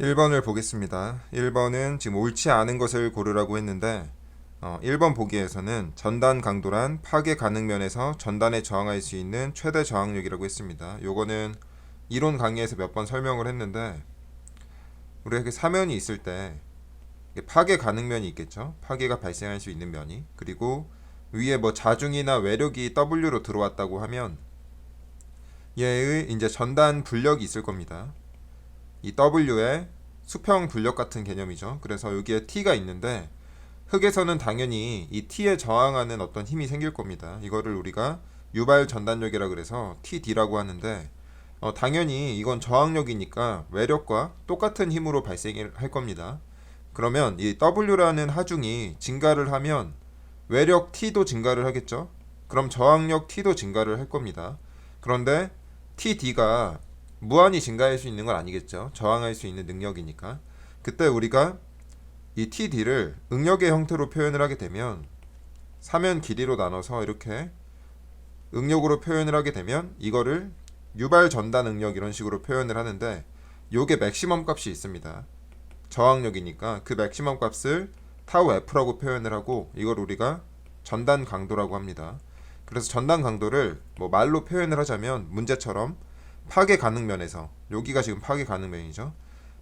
1번을 보겠습니다. 1번은 지금 옳지 않은 것을 고르라고 했는데 1번 보기에서는 전단 강도란 파괴 가능 면에서 전단에 저항할 수 있는 최대 저항력이라고 했습니다. 요거는 이론 강의에서 몇 번 설명을 했는데 우리가 이렇게 사면이 있을 때 파괴 가능 면이 있겠죠. 파괴가 발생할 수 있는 면이. 그리고 위에 뭐 자중이나 외력이 W로 들어왔다고 하면 얘의 이제 전단 불력이 있을 겁니다. 이 W의 수평 불력 같은 개념이죠. 그래서 여기에 T가 있는데 흙에서는 당연히 이 T에 저항하는 어떤 힘이 생길 겁니다. 이거를 우리가 유발 전단력이라 그래서 TD라고 하는데 당연히 이건 저항력이니까 외력과 똑같은 힘으로 발생할 겁니다. 그러면 이 W라는 하중이 증가를 하면 외력 T도 증가를 하겠죠. 그럼 저항력 T도 증가를 할 겁니다. 그런데 TD가 무한히 증가할 수 있는 건 아니겠죠. 저항할 수 있는 능력이니까. 그때 우리가 이 TD를 응력의 형태로 표현을 하게 되면 사면 길이로 나눠서 이렇게 응력으로 표현을 하게 되면 이거를 유발 전단 응력 이런 식으로 표현을 하는데 요게 맥시멈 값이 있습니다. 저항력이니까 그 맥시멈 값을 타우 F라고 표현을 하고 이걸 우리가 전단 강도라고 합니다. 그래서 전단 강도를 뭐 말로 표현을 하자면 문제처럼 파괴 가능 면에서 여기가 지금 파괴 가능 면이죠.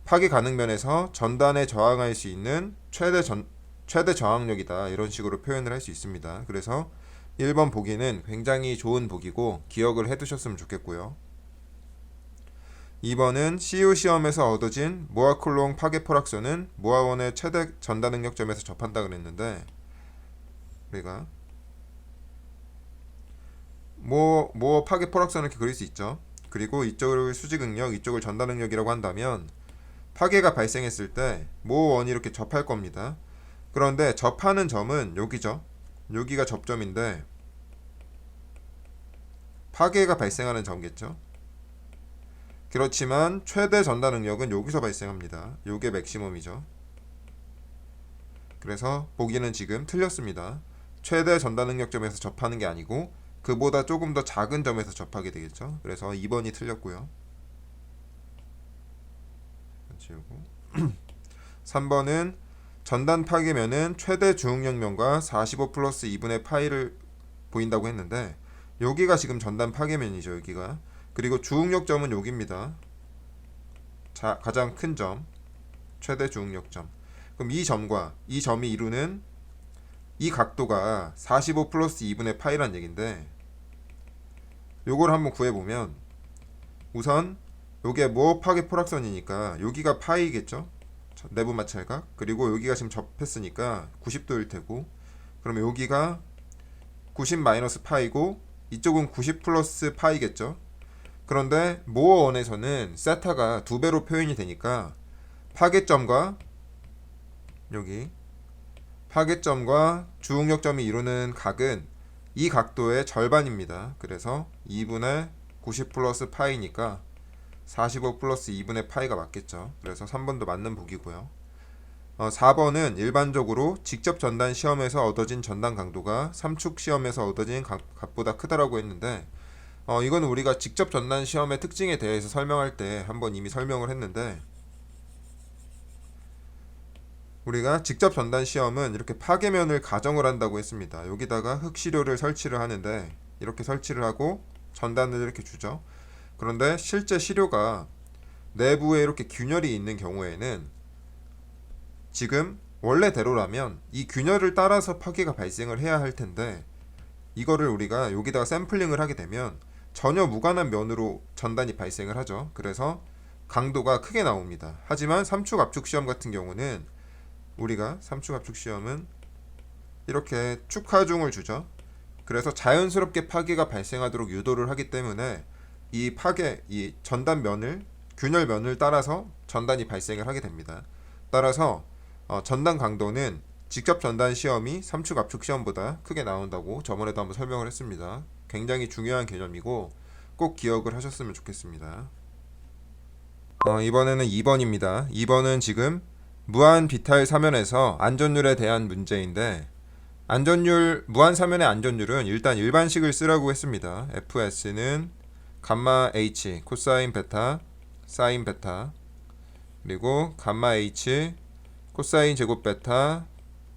파괴 가능 면에서 전단에 저항할 수 있는 최대 저항력이다 이런 식으로 표현을 할 수 있습니다. 그래서 1번 보기는 굉장히 좋은 보기고 기억을 해두셨으면 좋겠고요. 2번은 CU 시험에서 얻어진 모아쿨롱 파괴 포락선은 모아원의 최대 전단 능력점에서 접한다 그랬는데 우리가 모 파괴 포락선을 이렇게 그릴 수 있죠. 그리고 이쪽을 수직 응력, 이쪽을 전단 응력이라고 한다면 파괴가 발생했을 때 모 원이 이렇게 접할 겁니다. 그런데 접하는 점은 여기죠. 여기가 접점인데 파괴가 발생하는 점겠죠. 그렇지만 최대 전단 응력은 여기서 발생합니다. 요게 맥시멈이죠. 그래서 보기는 지금 틀렸습니다. 최대 전단 응력점에서 접하는 게 아니고 그보다 조금 더 작은 점에서 접하게 되겠죠. 그래서 2번이 틀렸고요. 지우고 3번은 전단 파괴면은 최대 주응력면과 45 플러스 2분의 파이를 보인다고 했는데 여기가 지금 전단 파괴면이죠. 여기가. 그리고 주응력점은 여기입니다. 자, 가장 큰 점 최대 주응력점. 그럼 이 점과 이 점이 이루는 이 각도가 45 플러스 2분의 파이란 얘긴데 요걸 한번 구해보면 우선 요게 모 파괴 포락선이니까 여기가 파이겠죠. 내부 마찰각. 그리고 여기가 지금 접했으니까 90도일 테고 그러면 여기가 90 마이너스 파이고 이쪽은 90 플러스 파이겠죠. 그런데 모어 원에서는 세타가 2배로 표현이 되니까 파괴점과 여기 파괴점과 주응력점이 이루는 각은 이 각도의 절반입니다. 그래서 2분의 90 플러스 파이니까 45 플러스 2분의 파이가 맞겠죠. 그래서 3번도 맞는 보기고요. 4번은 일반적으로 직접 전단 시험에서 얻어진 전단 강도가 삼축 시험에서 얻어진 값보다 크다라고 했는데 이건 우리가 직접 전단 시험의 특징에 대해서 설명할 때 한번 이미 설명을 했는데 우리가 직접 전단 시험은 이렇게 파괴면을 가정을 한다고 했습니다. 여기다가 흙시료를 설치를 하는데 이렇게 설치를 하고 전단을 이렇게 주죠. 그런데 실제 시료가 내부에 이렇게 균열이 있는 경우에는 지금 원래대로라면 이 균열을 따라서 파괴가 발생을 해야 할 텐데 이거를 우리가 여기다가 샘플링을 하게 되면 전혀 무관한 면으로 전단이 발생을 하죠. 그래서 강도가 크게 나옵니다. 하지만 삼축 압축 시험 같은 경우는 우리가 삼축 압축 시험은 이렇게 축하중을 주죠. 그래서 자연스럽게 파괴가 발생하도록 유도를 하기 때문에 이 파괴, 이 전단면을 균열면을 따라서 전단이 발생을 하게 됩니다. 따라서 전단 강도는 직접 전단 시험이 삼축 압축 시험보다 크게 나온다고 저번에도 한번 설명을 했습니다. 굉장히 중요한 개념이고 꼭 기억을 하셨으면 좋겠습니다. 이번에는 2번입니다. 2번은 지금 무한 비탈 사면에서 안전율에 대한 문제인데 안전율, 무한 사면의 안전율은 일단 일반식을 쓰라고 했습니다. FS는 감마 H, 코사인 베타, 사인 베타 그리고 감마 h 코사인 제곱 베타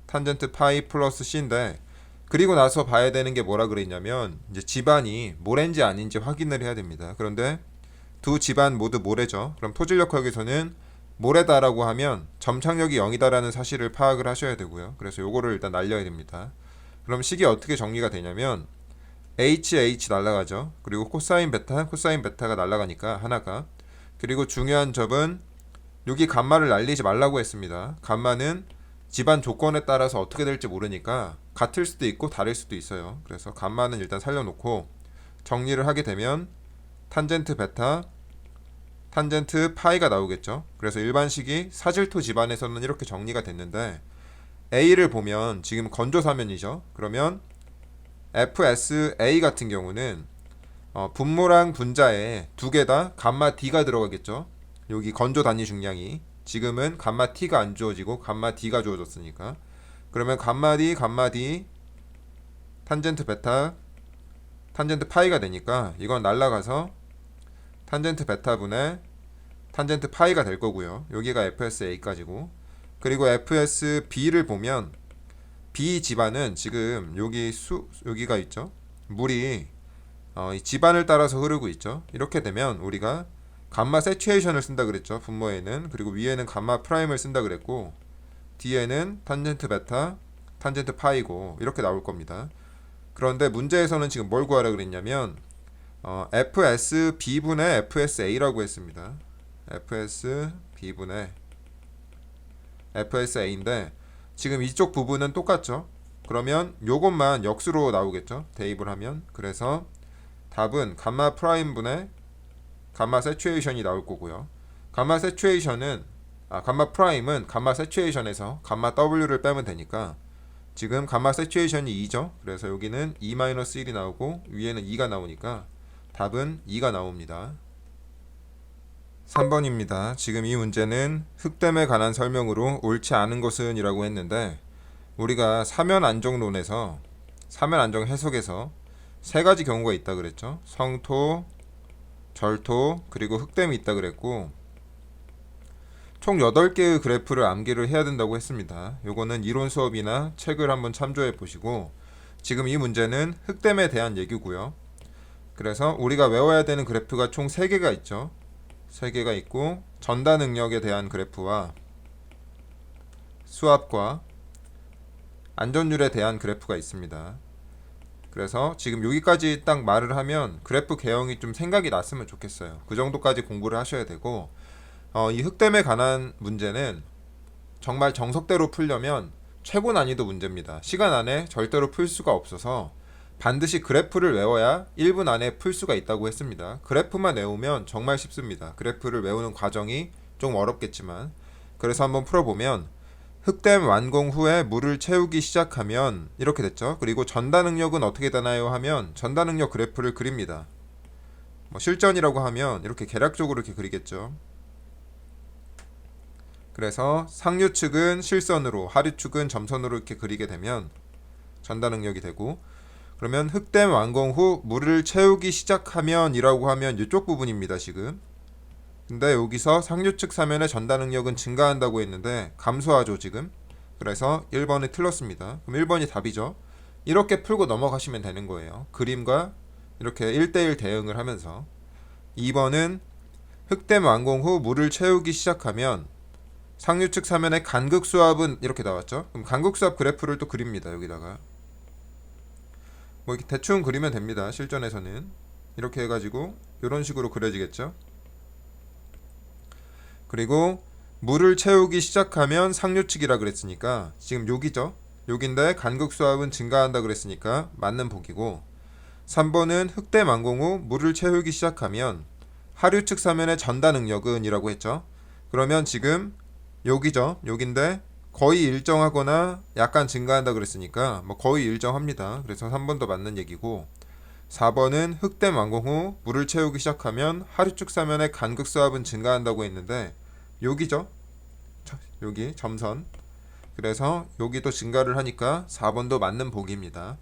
탄젠트 파이 플러스 c인데, 그리고 나서 봐야 되는 게 뭐라 그랬냐면 이제 집안이 모래인지 아닌지 확인을 해야 됩니다. 그런데 두 집안 모두 모래죠. 그럼 토질력학에서는 모래다라고 하면 점착력이 0이다라는 사실을 파악을 하셔야 되고요. 그래서 요거를 일단 날려야 됩니다. 그럼 식이 어떻게 정리가 되냐면 h 날라가죠. 그리고 코사인 베타가 날라가니까 하나가, 그리고 중요한 점은 여기 감마를 날리지 말라고 했습니다. 감마는 집안 조건에 따라서 어떻게 될지 모르니까 같을 수도 있고 다를 수도 있어요. 그래서 감마는 일단 살려놓고 정리를 하게 되면 탄젠트 베타 탄젠트 파이가 나오겠죠. 그래서 일반식이 사질토 집안에서는 이렇게 정리가 됐는데, A를 보면 지금 건조사면이죠. 그러면 FSA 같은 경우는 분모랑 분자에 두 개 다 감마 D가 들어가겠죠. 여기 건조 단위 중량이 지금은 감마 T가 안 주어지고 감마 D가 주어졌으니까, 그러면 감마 D 탄젠트 베타 탄젠트 파이가 되니까 이건 날라가서 탄젠트 베타분의 탄젠트 파이가 될 거고요. 여기가 FSA까지고, 그리고 FSB를 보면 B 집안은 지금 여기가 있죠. 물이 이 집안을 따라서 흐르고 있죠. 이렇게 되면 우리가 감마 세츄에이션을 쓴다 그랬죠. 분모에는. 그리고 위에는 감마 프라임을 쓴다 그랬고, 뒤에는 탄젠트 베타 탄젠트 파이고 이렇게 나올 겁니다. 그런데 문제에서는 지금 뭘 구하라 그랬냐면 FSB분의 FSA라고 했습니다. FSB분의 FSA인데 지금 이쪽 부분은 똑같죠. 그러면 요것만 역수로 나오겠죠. 대입을 하면. 그래서 답은 감마 프라임분의 감마 세츄에이션이 나올 거고요. 감마 프라임은 감마 세츄에이션에서 감마 W를 빼면 되니까 지금 감마 세츄에이션이 2죠. 그래서 여기는 2-1이 나오고 위에는 2가 나오니까 답은 2가 나옵니다. 3번입니다. 지금 이 문제는 흑댐에 관한 설명으로 옳지 않은 것은 이라고 했는데, 우리가 사면 안정론에서 사면 안정 해석에서 세 가지 경우가 있다 그랬죠. 성토, 절토, 그리고 흑댐이 있다 그랬고, 총 8개의 그래프를 암기를 해야 된다고 했습니다. 요거는 이론 수업이나 책을 한번 참조해 보시고, 지금 이 문제는 흑댐에 대한 얘기고요. 그래서 우리가 외워야 되는 그래프가 총 3개가 있죠. 3개가 있고, 전다 능력에 대한 그래프와 수압과 안전율에 대한 그래프가 있습니다. 그래서 지금 여기까지 딱 말을 하면 그래프 개형이 좀 생각이 났으면 좋겠어요. 그 정도까지 공부를 하셔야 되고, 이 흑댐에 관한 문제는 정말 정석대로 풀려면 최고 난이도 문제입니다. 시간 안에 절대로 풀 수가 없어서 반드시 그래프를 외워야 1분 안에 풀 수가 있다고 했습니다. 그래프만 외우면 정말 쉽습니다. 그래프를 외우는 과정이 좀 어렵겠지만, 그래서 한번 풀어보면 흑댐 완공 후에 물을 채우기 시작하면 이렇게 됐죠. 그리고 전다 능력은 어떻게 되나요 하면 전다 능력 그래프를 그립니다. 실전이라고 하면 이렇게 계략적으로 이렇게 그리겠죠. 그래서 상류측은 실선으로, 하류측은 점선으로 이렇게 그리게 되면 전다 능력이 되고, 그러면 흑댐 완공 후 물을 채우기 시작하면 이라고 하면 이쪽 부분입니다. 지금 근데 여기서 상류측 사면의 전다 능력은 증가한다고 했는데 감소하죠 지금. 그래서 1번이 틀렸습니다. 그럼 1번이 답이죠. 이렇게 풀고 넘어가시면 되는 거예요. 그림과 이렇게 1대1 대응을 하면서. 2번은 흑댐 완공 후 물을 채우기 시작하면 상류측 사면의 간극수압은 이렇게 나왔죠. 그럼 간극수압 그래프를 또 그립니다. 여기다가 이렇게 대충 그리면 됩니다. 실전에서는 이렇게 해가지고 이런 식으로 그려지겠죠. 그리고 물을 채우기 시작하면 상류측이라 그랬으니까 지금 여기죠. 여긴데 간극수압은 증가한다 그랬으니까 맞는 보기고, 3번은 흑댐 완공 후 물을 채우기 시작하면 하류측 사면의 전다 능력은 이라고 했죠. 그러면 지금 여기죠. 여긴데 거의 일정하거나 약간 증가한다 그랬으니까 거의 일정합니다. 그래서 3번도 맞는 얘기고, 4번은 흑댐 완공 후 물을 채우기 시작하면 하류측 사면의 간극수압은 증가한다고 했는데 여기죠. 여기 점선. 그래서 여기도 증가를 하니까 4번도 맞는 보기입니다.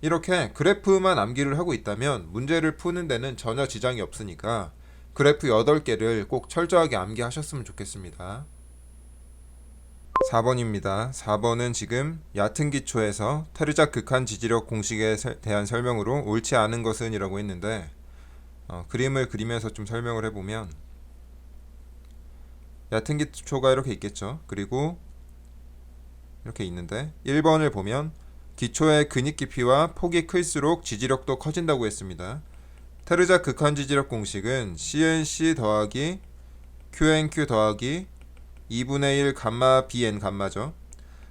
이렇게 그래프만 암기를 하고 있다면 문제를 푸는 데는 전혀 지장이 없으니까 그래프 8개를 꼭 철저하게 암기하셨으면 좋겠습니다. 4번입니다. 4번은 지금 얕은 기초에서 테르작 극한 지지력 공식에 대한 설명으로 옳지 않은 것은 이라고 했는데 그림을 그리면서 좀 설명을 해보면 얕은 기초가 이렇게 있겠죠. 그리고 이렇게 있는데 1번을 보면 기초의 근입 깊이와 폭이 클수록 지지력도 커진다고 했습니다. 테르작 극한 지지력 공식은 CNC 더하기 QNQ 더하기 2분의 1 감마 BN 감마죠.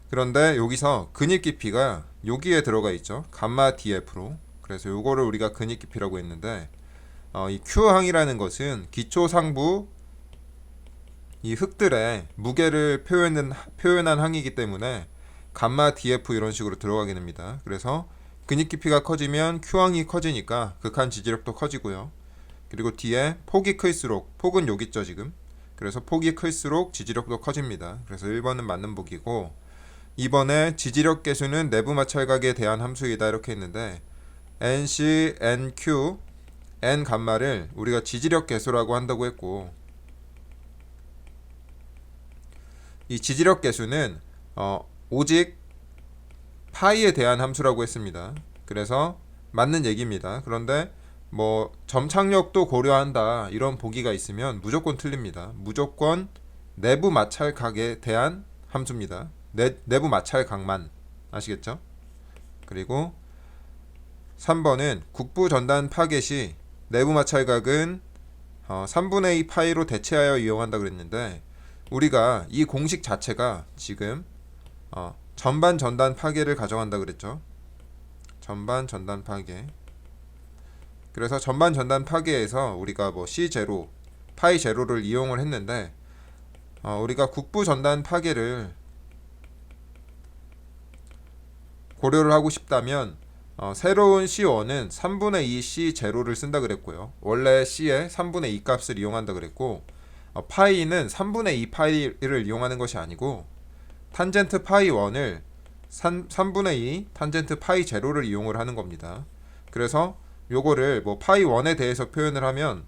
그런데 여기서 근입 깊이가 여기에 들어가 있죠. 감마 DF로. 그래서 요거를 우리가 근입 깊이라고 했는데 이 Q항이라는 것은 기초 상부 이 흙들의 무게를 표현한 항이기 때문에 감마 DF 이런 식으로 들어가게 됩니다. 그래서 근입 깊이가 커지면 Q항이 커지니까 극한 지지력도 커지고요. 그리고 뒤에 폭이 클수록, 폭은 여기 있죠 지금. 그래서 폭이 클수록 지지력도 커집니다. 그래서 1번은 맞는 보기고 2번에 지지력 계수는 내부 마찰각에 대한 함수이다 이렇게 했는데 NC, NQ, N 감마를 우리가 지지력 계수라고 한다고 했고 이 지지력 계수는 오직 파이에 대한 함수라고 했습니다. 그래서 맞는 얘기입니다. 그런데 뭐 점착력도 고려한다 이런 보기가 있으면 무조건 틀립니다. 무조건 내부 마찰각에 대한 함수입니다. 내부 마찰각만 아시겠죠? 그리고 3번은 국부 전단 파괴 시 내부 마찰각은 3분의 2 파이로 대체하여 이용한다 그랬는데 우리가 이 공식 자체가 지금 전반 전단 파괴를 가정한다 그랬죠. 전반 전단 파괴. 그래서 전반 전단 파괴에서 우리가 뭐 C0, 파이 제로를 이용을 했는데 우리가 국부 전단 파괴를 고려를 하고 싶다면 새로운 C1은 3분의 2 C0를 쓴다 그랬고요. 원래 C의 3분의 2 값을 이용한다 그랬고 파이는 3분의 2 파이를 이용하는 것이 아니고 탄젠트 파이 1을 3분의 2 탄젠트 파이 제로를 이용을 하는 겁니다. 그래서 요거를 뭐 파이 1에 대해서 표현을 하면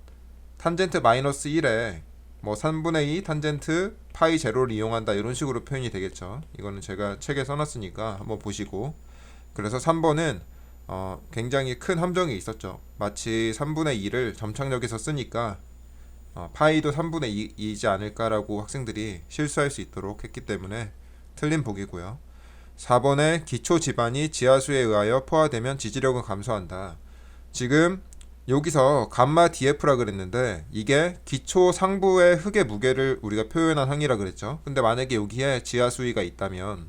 탄젠트 마이너스 1에 뭐 3분의 2 탄젠트 파이 제로를 이용한다 이런 식으로 표현이 되겠죠. 이거는 제가 책에 써놨으니까 한번 보시고. 그래서 3번은 굉장히 큰 함정이 있었죠. 마치 3분의 2를 점착력에서 쓰니까 파이도 3분의 2이지 않을까라고 학생들이 실수할 수 있도록 했기 때문에 틀린 보기고요. 4번에 기초 지반이 지하수에 의하여 포화되면 지지력은 감소한다. 지금 여기서 감마 DF라 그랬는데 이게 기초 상부의 흙의 무게를 우리가 표현한 항이라 그랬죠. 근데 만약에 여기에 지하수위가 있다면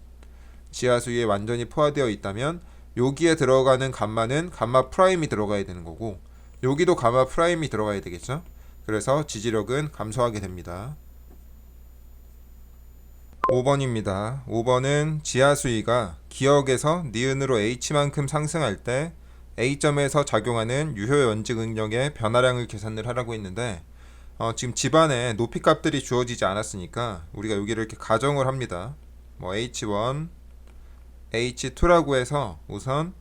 지하수위에 완전히 포화되어 있다면 여기에 들어가는 감마는 감마 프라임이 들어가야 되는 거고 여기도 감마 프라임이 들어가야 되겠죠. 그래서 지지력은 감소하게 됩니다. 5번입니다. 5번은 지하수위가 기역에서 니은으로 H만큼 상승할 때 A점에서 작용하는 유효 연직 응력의 변화량을 계산을 하라고 했는데 지금 집안에 높이 값들이 주어지지 않았으니까 우리가 여기를 이렇게 가정을 합니다. 뭐 H1, H2라고 해서 우선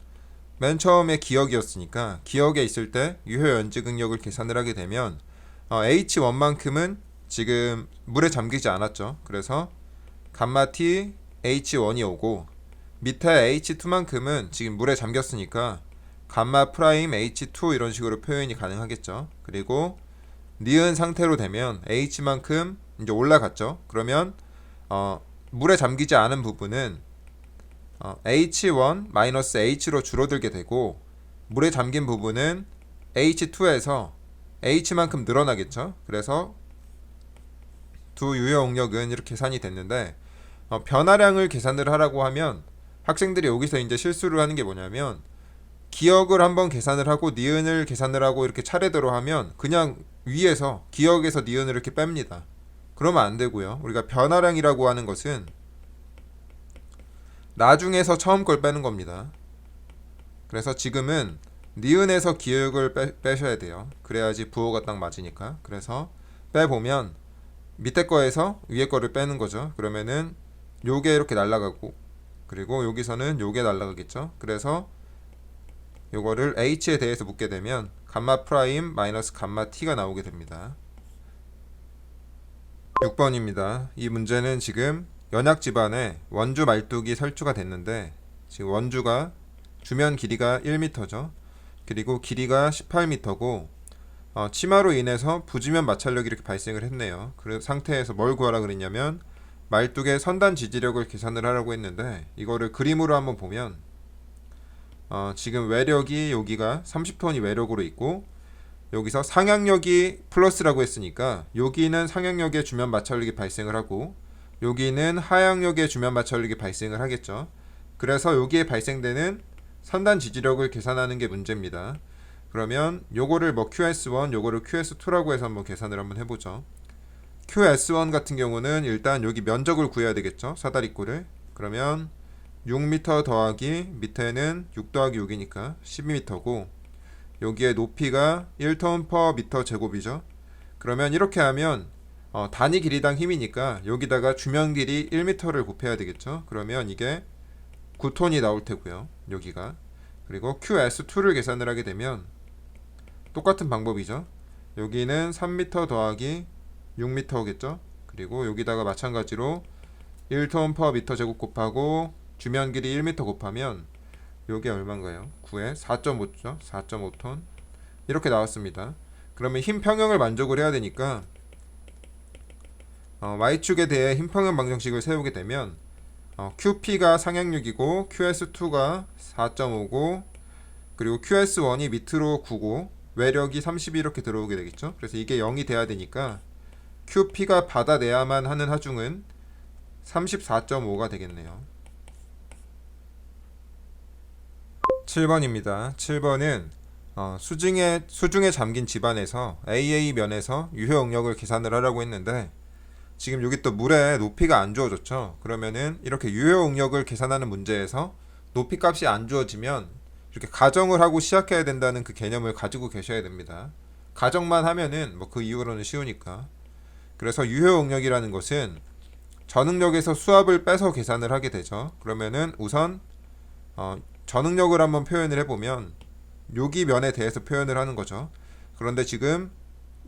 맨 처음에 기역이었으니까 기역에 있을 때 유효 연직 응력을 계산을 하게 되면 H1만큼은 지금 물에 잠기지 않았죠. 그래서 감마 T H1이 오고 밑에 H2만큼은 지금 물에 잠겼으니까 감마 프라임 H2 이런 식으로 표현이 가능하겠죠. 그리고 니은 상태로 되면 H만큼 이제 올라갔죠. 그러면 물에 잠기지 않은 부분은 H1 마이너스 H로 줄어들게 되고 물에 잠긴 부분은 H2에서 H만큼 늘어나겠죠. 그래서 두 유효 응력은 이렇게 계산이 됐는데 변화량을 계산을 하라고 하면 학생들이 여기서 이제 실수를 하는 게 뭐냐면 기역을 한번 계산을 하고 니은을 계산을 하고 이렇게 차례대로 하면 그냥 위에서 기역에서 니은을 이렇게 뺍니다. 그러면 안 되고요. 우리가 변화량이라고 하는 것은 나중에서 처음 걸 빼는 겁니다. 그래서 지금은 니은에서 기역을 빼셔야 돼요. 그래야지 부호가 딱 맞으니까. 그래서 빼보면 밑에 거에서 위에 거를 빼는 거죠. 그러면은 요게 이렇게 날아가고 그리고 여기서는 요게 날아가겠죠. 그래서 요거를 h에 대해서 묻게 되면 감마 프라임 마이너스 감마 t가 나오게 됩니다. 6번입니다. 이 문제는 지금 연약 집안에 원주 말뚝이 설치가 됐는데 지금 원주가 주면 길이가 1m죠. 그리고 길이가 18m고 치마로 인해서 부지면 마찰력이 이렇게 발생을 했네요. 그 상태에서 뭘 구하라 그랬냐면 말뚝의 선단 지지력을 계산을 하라고 했는데 이거를 그림으로 한번 보면 지금 외력이 여기가 30톤이 외력으로 있고 여기서 상향력이 플러스라고 했으니까 여기는 상향력의 주면 마찰력이 발생을 하고 여기는 하향력의 주면 마찰력이 발생을 하겠죠. 그래서 여기에 발생되는 선단 지지력을 계산하는 게 문제입니다. 그러면 요거를 뭐 QS1 요거를 QS2라고 해서 한번 계산을 한번 해보죠. QS1 같은 경우는 일단 여기 면적을 구해야 되겠죠. 사다리꼴을. 그러면 6m 더하기 밑에는 6 더하기 6이니까 12m고 여기에 높이가 1톤 퍼 미터 제곱이죠. 그러면 이렇게 하면 단위 길이당 힘이니까 여기다가 주면 길이 1m를 곱해야 되겠죠. 그러면 이게 9톤이 나올 테고요. 여기가. 그리고 QS2를 계산을 하게 되면 똑같은 방법이죠. 여기는 3m 더하기 6m겠죠. 그리고 여기다가 마찬가지로 1톤 퍼 미터 제곱 곱하고 주면 길이 1m 곱하면 요게 얼마인가요? 9에 4.5죠. 4.5톤 이렇게 나왔습니다. 그러면 힘 평형을 만족을 해야 되니까 Y축에 대해 힘 평형 방정식을 세우게 되면 QP가 상향력이고 QS2가 4.5고 그리고 QS1이 밑으로 9고 외력이 30이 이렇게 들어오게 되겠죠. 그래서 이게 0이 돼야 되니까 QP가 받아내야만 하는 하중은 34.5가 되겠네요. 7번입니다. 7번은 수중에 잠긴 집안에서 AA 면에서 유효 응력을 계산을 하라고 했는데 지금 여기 또 물의 높이가 안 주어졌죠. 그러면은 이렇게 유효 응력을 계산하는 문제에서 높이 값이 안 주어지면 이렇게 가정을 하고 시작해야 된다는 그 개념을 가지고 계셔야 됩니다. 가정만 하면은 뭐 그 이후로는 쉬우니까. 그래서 유효 응력이라는 것은 전응력에서 수압을 빼서 계산을 하게 되죠. 그러면은 우선 전응력을 한번 표현을 해보면 여기 면에 대해서 표현을 하는 거죠. 그런데 지금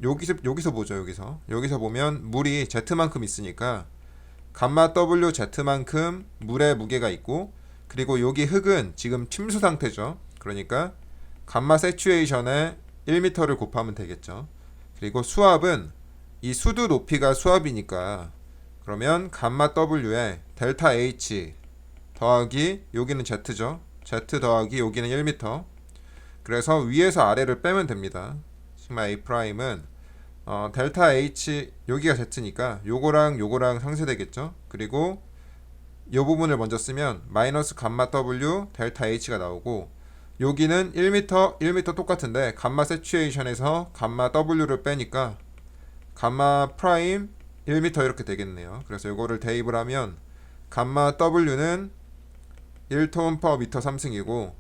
여기서 보죠. 여기서 보면 물이 Z만큼 있으니까 감마 W Z만큼 물의 무게가 있고 그리고 여기 흙은 지금 침수 상태죠. 그러니까 감마 세츄에이션에 1m를 곱하면 되겠죠. 그리고 수압은 이 수두 높이가 수압이니까 그러면 감마 W에 델타 H 더하기 여기는 Z죠. Z 더하기 여기는 1m. 그래서 위에서 아래를 빼면 됩니다. 시그마 A 프라임은 델타 H 여기가 Z니까 요거랑 상쇄되겠죠. 그리고 요 부분을 먼저 쓰면 마이너스 감마 W 델타 H가 나오고 여기는 1m 똑같은데 감마 세츄에이션에서 감마 W를 빼니까 감마 프라임 1m 이렇게 되겠네요. 그래서 요거를 대입을 하면 감마 W는 1톤 퍼 미터 3승이고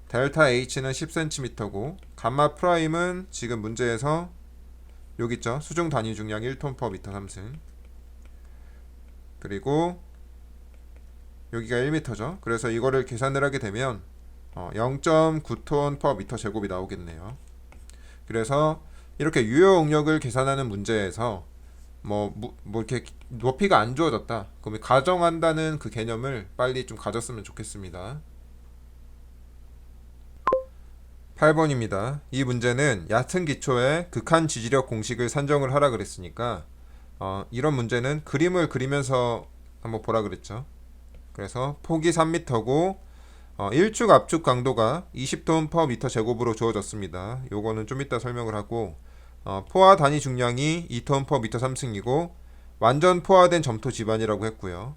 델타 H는 10cm고 감마 프라임은 지금 문제에서 여기 있죠. 수중 단위 중량 1톤 퍼 미터 3승 그리고 여기가 1m죠. 그래서 이거를 계산을 하게 되면 0.9톤 퍼 미터 제곱이 나오겠네요. 그래서 이렇게 유효 응력을 계산하는 문제에서 뭐 이렇게 높이가 안 주어졌다. 그러면 가정한다는 그 개념을 빨리 좀 가졌으면 좋겠습니다. 8번입니다. 이 문제는 얕은 기초에 극한 지지력 공식을 산정을 하라 그랬으니까 이런 문제는 그림을 그리면서 한번 보라 그랬죠. 그래서 폭이 3m고 1축 압축 강도가 20톤 퍼 미터 제곱으로 주어졌습니다. 요거는 좀 이따 설명을 하고 포화 단위 중량이 2톤 퍼 미터 3승이고 완전 포화된 점토 집안이라고 했고요.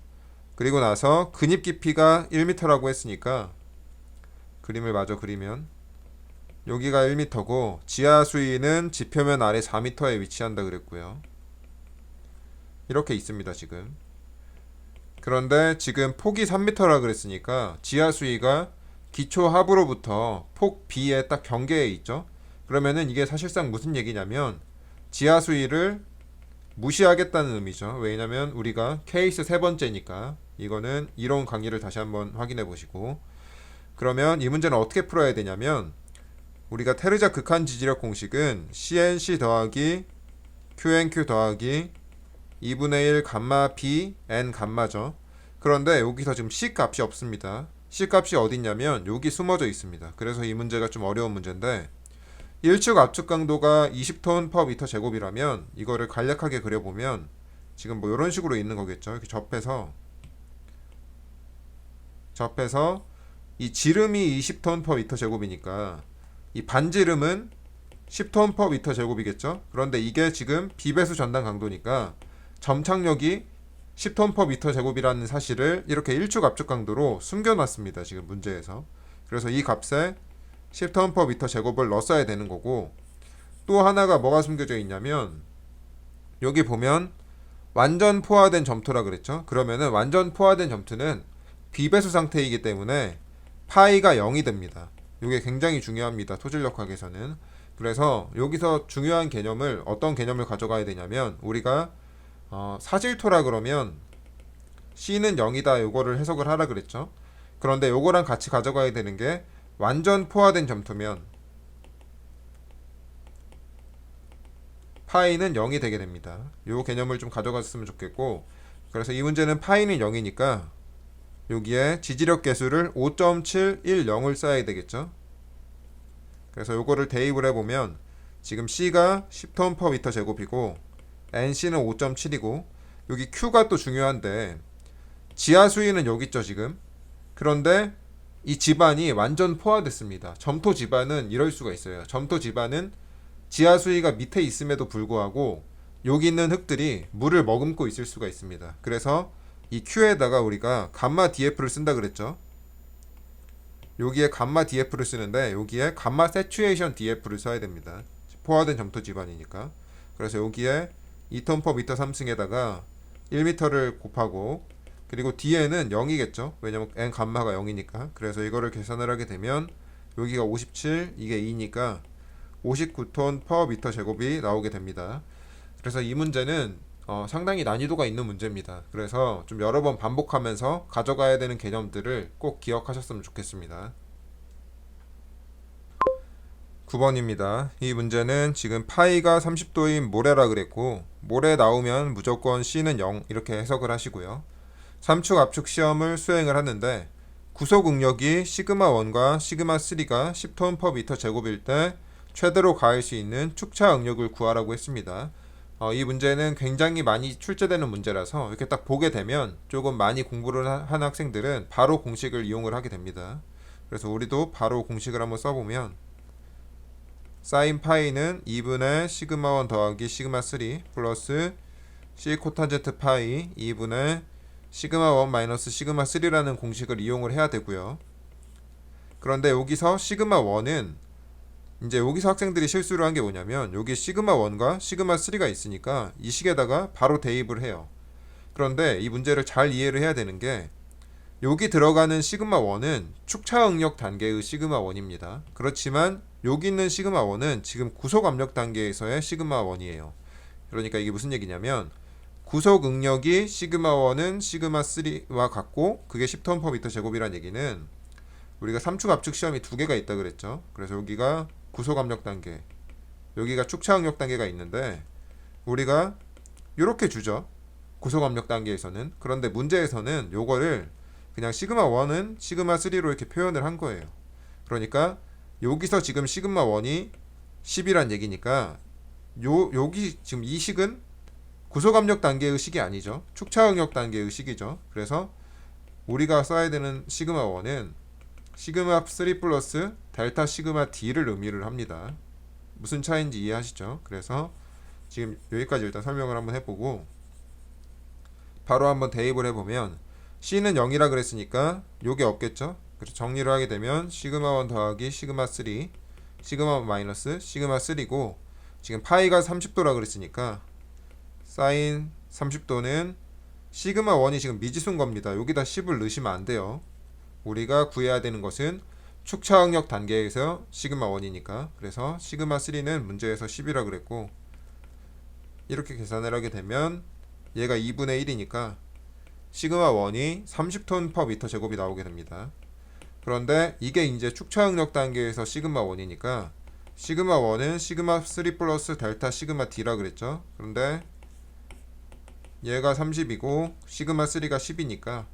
그리고 나서 근입 깊이가 1m라고 했으니까 그림을 마저 그리면 여기가 1m고 지하 수위는 지표면 아래 4m에 위치한다 그랬고요. 이렇게 있습니다 지금. 그런데 지금 폭이 3m라 그랬으니까 지하 수위가 기초 하부로부터 폭 B에 딱 경계에 있죠. 그러면은 이게 사실상 무슨 얘기냐면 지하 수위를 무시하겠다는 의미죠. 왜냐면 우리가 케이스 세 번째니까 이거는 이론 강의를 다시 한번 확인해 보시고 그러면 이 문제는 어떻게 풀어야 되냐면 우리가 테르자 극한 지지력 공식은 CNC 더하기 QNQ 더하기 2분의 1 감마 B N 감마죠. 그런데 여기서 지금 C 값이 없습니다. C 값이 어딨냐면 여기 숨어져 있습니다. 그래서 이 문제가 좀 어려운 문제인데, 1축 압축 강도가 20톤 per 미터 제곱이라면 이거를 간략하게 그려보면 지금 뭐 이런 식으로 있는 거겠죠. 이렇게 접해서 이 지름이 20톤 per 미터 제곱이니까 이 반지름은 10톤 per 미터 제곱이겠죠. 그런데 이게 지금 비배수 전단 강도니까 점착력이 10톤 per 미터 제곱이라는 사실을 이렇게 1축 압축 강도로 숨겨놨습니다. 지금 문제에서. 그래서 이 값에 10톤 per 미터 제곱을 넣었어야 되는 거고, 또 하나가 뭐가 숨겨져 있냐면 여기 보면 완전 포화된 점토라 그랬죠. 그러면은 완전 포화된 점토는 비배수 상태이기 때문에 파이가 0이 됩니다. 이게 굉장히 중요합니다. 토질력학에서는. 그래서 여기서 중요한 개념을, 어떤 개념을 가져가야 되냐면, 우리가 사질토라 그러면 C는 0이다 요거를 해석을 하라 그랬죠. 그런데 요거랑 같이 가져가야 되는 게 완전 포화된 점토면 파이는 0이 되게 됩니다. 요 개념을 좀 가져갔으면 좋겠고, 그래서 이 문제는 파이는 0이니까 여기에 지지력 개수를 5.710을 써야 되겠죠. 그래서 요거를 대입을 해보면 지금 C가 10톤 per 미터 제곱이고 NC는 5.7이고 여기 Q가 또 중요한데 지하 수위는 여기 있죠 지금. 그런데 이 지반이 완전 포화됐습니다. 점토 지반은 이럴 수가 있어요. 점토 지반은 지하 수위가 밑에 있음에도 불구하고 여기 있는 흙들이 물을 머금고 있을 수가 있습니다. 그래서 이 Q에다가 우리가 감마 DF를 쓴다 그랬죠. 여기에 감마 DF를 쓰는데 여기에 감마 세츄에이션 DF를 써야 됩니다. 포화된 점토 지반이니까. 그래서 여기에 2톤 per 미터 3승에다가 1m를 곱하고, 그리고 D에는 0이겠죠. 왜냐면 N 감마가 0이니까. 그래서 이거를 계산을 하게 되면 여기가 57, 이게 2니까 59톤 per 미터 제곱이 나오게 됩니다. 그래서 이 문제는 상당히 난이도가 있는 문제입니다. 그래서 좀 여러 번 반복하면서 가져가야 되는 개념들을 꼭 기억하셨으면 좋겠습니다. 9번입니다. 이 문제는 지금 파이가 30도인 모래라 그랬고, 모래 나오면 무조건 C는 0 이렇게 해석을 하시고요. 3축 압축 시험을 수행을 하는데 구속 응력이 시그마 1과 시그마 3가 10톤 per 미터 제곱일 때 최대로 가할 수 있는 축차 응력을 구하라고 했습니다. 이 문제는 굉장히 많이 출제되는 문제라서 이렇게 딱 보게 되면 조금 많이 공부를 한 학생들은 바로 공식을 이용을 하게 됩니다. 그래서 우리도 바로 공식을 한번 써보면 사인 파이는 2분의 시그마 1 더하기 시그마 3 플러스 C 코탄제트 파이 2분의 시그마 1 마이너스 시그마 3라는 공식을 이용을 해야 되고요. 그런데 여기서 시그마 1은 이제 여기서 학생들이 실수를 한 게 뭐냐면 여기 시그마 1과 시그마 3가 있으니까 이 식에다가 바로 대입을 해요. 그런데 이 문제를 잘 이해를 해야 되는 게 여기 들어가는 시그마 1은 축차 응력 단계의 시그마 1입니다. 그렇지만 여기 있는 시그마 1은 지금 구속 압력 단계에서의 시그마 1이에요. 그러니까 이게 무슨 얘기냐면 구속 응력이 시그마 1은 시그마 3와 같고 그게 10톤 per 미터 제곱이란 얘기는 우리가 3축 압축 시험이 두 개가 있다 그랬죠. 그래서 여기가 구속 압력 단계, 여기가 축차 응력 단계가 있는데 우리가 이렇게 주죠. 구속 압력 단계에서는. 그런데 문제에서는 요거를 그냥 시그마 1은 시그마 3로 이렇게 표현을 한 거예요. 그러니까 여기서 지금 시그마 1이 10이란 얘기니까 여기 지금 이 식은 구속 압력 단계의 식이 아니죠. 축차 응력 단계의 식이죠. 그래서 우리가 써야 되는 시그마 1은 시그마 3 플러스 델타 시그마 D를 의미를 합니다. 무슨 차이인지 이해하시죠? 그래서 지금 여기까지 일단 설명을 한번 해보고 바로 한번 대입을 해보면 C는 0이라 그랬으니까 요게 없겠죠? 그래서 정리를 하게 되면 시그마 1 더하기 시그마 3 시그마 1 마이너스 시그마 3고 지금 파이가 30도라 그랬으니까 사인 30도는 시그마 1이 지금 미지수인 겁니다. 여기다 10을 넣으시면 안 돼요. 우리가 구해야 되는 것은 축차 응력 단계에서 시그마 1이니까 그래서 시그마 3는 문제에서 10이라 그랬고 이렇게 계산을 하게 되면 얘가 2분의 1이니까 시그마 1이 30톤 per 미터 제곱이 나오게 됩니다. 그런데 이게 이제 축차 응력 단계에서 시그마 1이니까 시그마 1은 시그마 3 플러스 델타 시그마 D라 그랬죠. 그런데 얘가 30이고 시그마 3가 10이니까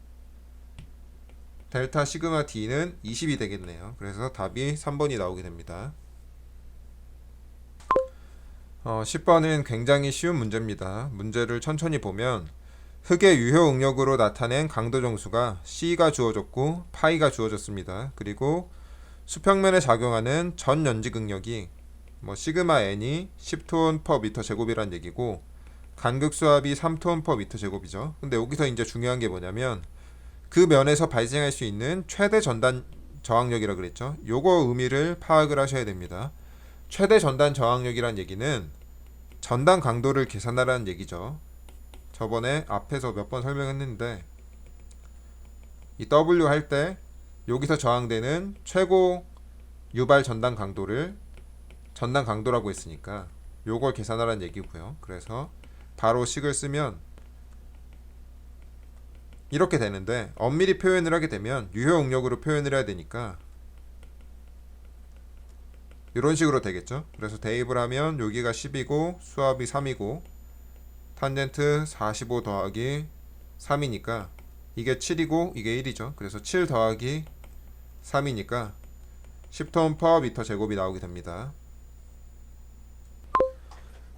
델타 시그마 D는 20이 되겠네요. 그래서 답이 3번이 나오게 됩니다. 10번은 굉장히 쉬운 문제입니다. 문제를 천천히 보면 흙의 유효 응력으로 나타낸 강도 정수가 C가 주어졌고 파이가 주어졌습니다. 그리고 수평면에 작용하는 전 연직 응력이 시그마 n이 10톤 퍼 미터 제곱이란 얘기고 간극 수압이 3톤 퍼 미터 제곱이죠. 근데 여기서 이제 중요한 게 뭐냐면 그 면에서 발생할 수 있는 최대 전단 저항력이라 그랬죠. 요거 의미를 파악을 하셔야 됩니다. 최대 전단 저항력이란 얘기는 전단 강도를 계산하라는 얘기죠. 저번에 앞에서 몇 번 설명했는데 이 W 할 때 여기서 저항되는 최고 유발 전단 강도를 전단 강도라고 했으니까 요걸 계산하라는 얘기고요. 그래서 바로 식을 쓰면 이렇게 되는데 엄밀히 표현을 하게 되면 유효 응력으로 표현을 해야 되니까 이런 식으로 되겠죠. 그래서 대입을 하면 여기가 10이고 수압이 3이고 탄젠트 45 더하기 3이니까 이게 7이고 이게 1이죠. 그래서 7 더하기 3이니까 10톤 퍼 미터 제곱이 나오게 됩니다.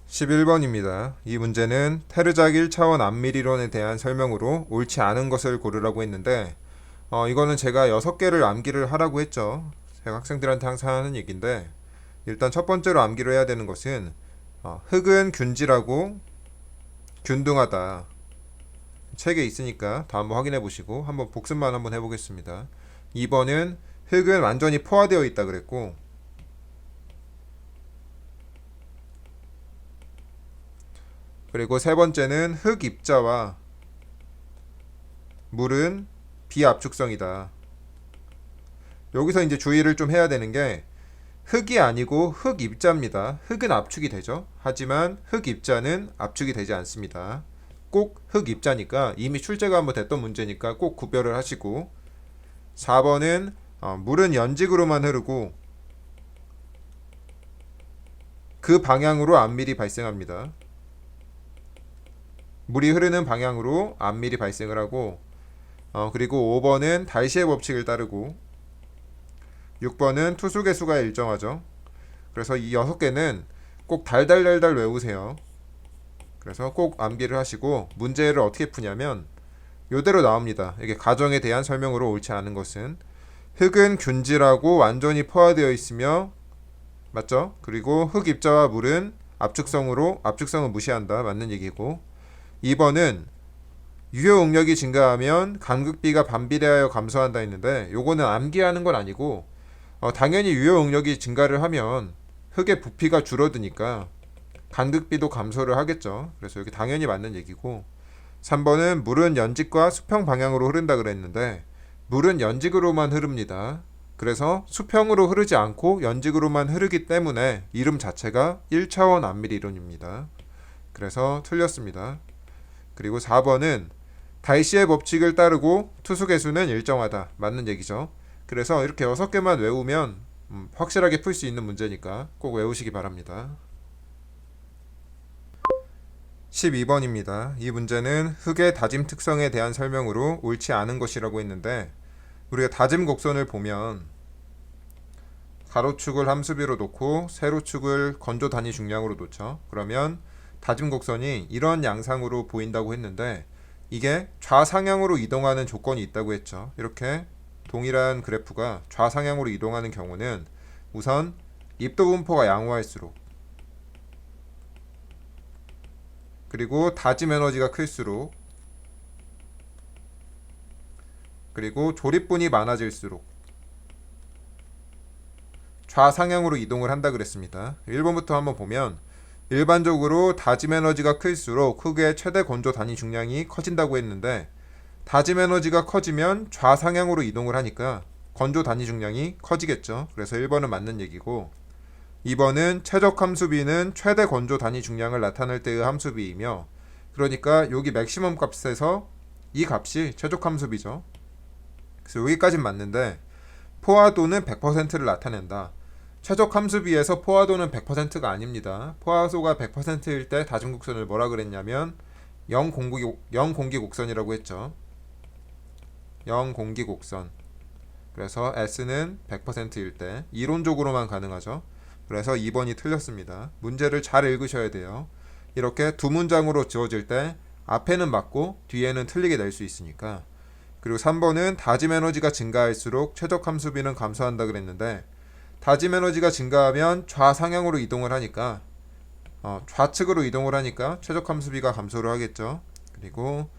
11번입니다. 이 문제는 테르작 1차원 암밀이론에 대한 설명으로 옳지 않은 것을 고르라고 했는데 이거는 제가 6개를 암기를 하라고 했죠. 제가 학생들한테 항상 하는 얘기인데 일단 첫 번째로 암기를 해야 되는 것은 흙은 균질하고 균등하다. 책에 있으니까 다 한번 확인해 보시고 한번 복습만 한번 해보겠습니다. 2번은 흙은 완전히 포화되어 있다 그랬고 그리고 세 번째는 흙 입자와 물은 비압축성이다. 여기서 이제 주의를 좀 해야 되는 게 흙이 아니고 흙 입자입니다. 흙은 압축이 되죠. 하지만 흙 입자는 압축이 되지 않습니다. 꼭 흙 입자니까 이미 출제가 한번 됐던 문제니까 꼭 구별을 하시고 4번은 물은 연직으로만 흐르고 그 방향으로 암밀이 발생합니다. 물이 흐르는 방향으로 암밀이 발생을 하고 그리고 5번은 달시의 법칙을 따르고 6번은 투수의 수가 일정하죠. 그래서 이 6개는 꼭 달달달달 외우세요. 그래서 꼭 암기를 하시고 문제를 어떻게 푸냐면 요대로 나옵니다. 이게 가정에 대한 설명으로 옳지 않은 것은 흙은 균질하고 완전히 포화되어 있으며 맞죠? 그리고 흙 입자와 물은 압축성을 무시한다. 맞는 얘기고 2번은 유효 응력이 증가하면 간극비가 반비례하여 감소한다 했는데 요거는 암기하는 건 아니고 당연히 유효 응력이 증가를 하면 흙의 부피가 줄어드니까 간극비도 감소를 하겠죠. 그래서 여기 당연히 맞는 얘기고 3번은 물은 연직과 수평 방향으로 흐른다 그랬는데 물은 연직으로만 흐릅니다. 그래서 수평으로 흐르지 않고 연직으로만 흐르기 때문에 이름 자체가 1차원 암밀 이론입니다. 그래서 틀렸습니다. 그리고 4번은 달시의 법칙을 따르고 투수 개수는 일정하다. 맞는 얘기죠. 그래서 이렇게 6개만 외우면 확실하게 풀 수 있는 문제니까 꼭 외우시기 바랍니다. 12번입니다. 이 문제는 흙의 다짐 특성에 대한 설명으로 옳지 않은 것이라고 했는데 우리가 다짐 곡선을 보면 가로축을 함수비로 놓고 세로축을 건조 단위 중량으로 놓죠. 그러면 다짐 곡선이 이런 양상으로 보인다고 했는데 이게 좌상향으로 이동하는 조건이 있다고 했죠. 이렇게 동일한 그래프가 좌상향으로 이동하는 경우는 우선 입도 분포가 양호할수록 그리고 다짐 에너지가 클수록 그리고 조립분이 많아질수록 좌상향으로 이동을 한다 그랬습니다. 1번부터 한번 보면 일반적으로 다짐 에너지가 클수록 흙의 최대 건조 단위 중량이 커진다고 했는데 다짐 에너지가 커지면 좌상향으로 이동을 하니까 건조 단위 중량이 커지겠죠. 그래서 1번은 맞는 얘기고 2번은 최적 함수비는 최대 건조 단위 중량을 나타낼 때의 함수비이며 그러니까 여기 맥시멈 값에서 이 값이 최적 함수비죠. 그래서 여기까지는 맞는데 포화도는 100%를 나타낸다. 최적 함수비에서 포화도는 100%가 아닙니다. 포화소가 100%일 때 다중곡선을 뭐라 그랬냐면 0공기곡선이라고 했죠. 0공기곡선. 그래서 S는 100%일 때 이론적으로만 가능하죠. 그래서 2번이 틀렸습니다. 문제를 잘 읽으셔야 돼요. 이렇게 두 문장으로 지어질 때 앞에는 맞고 뒤에는 틀리게 낼 수 있으니까. 그리고 3번은 다짐 에너지가 증가할수록 최적 함수비는 감소한다 그랬는데, 다짐 에너지가 증가하면 좌상향으로 이동을 하니까 좌측으로 이동을 하니까 최적 함수비가 감소를 하겠죠. 그리고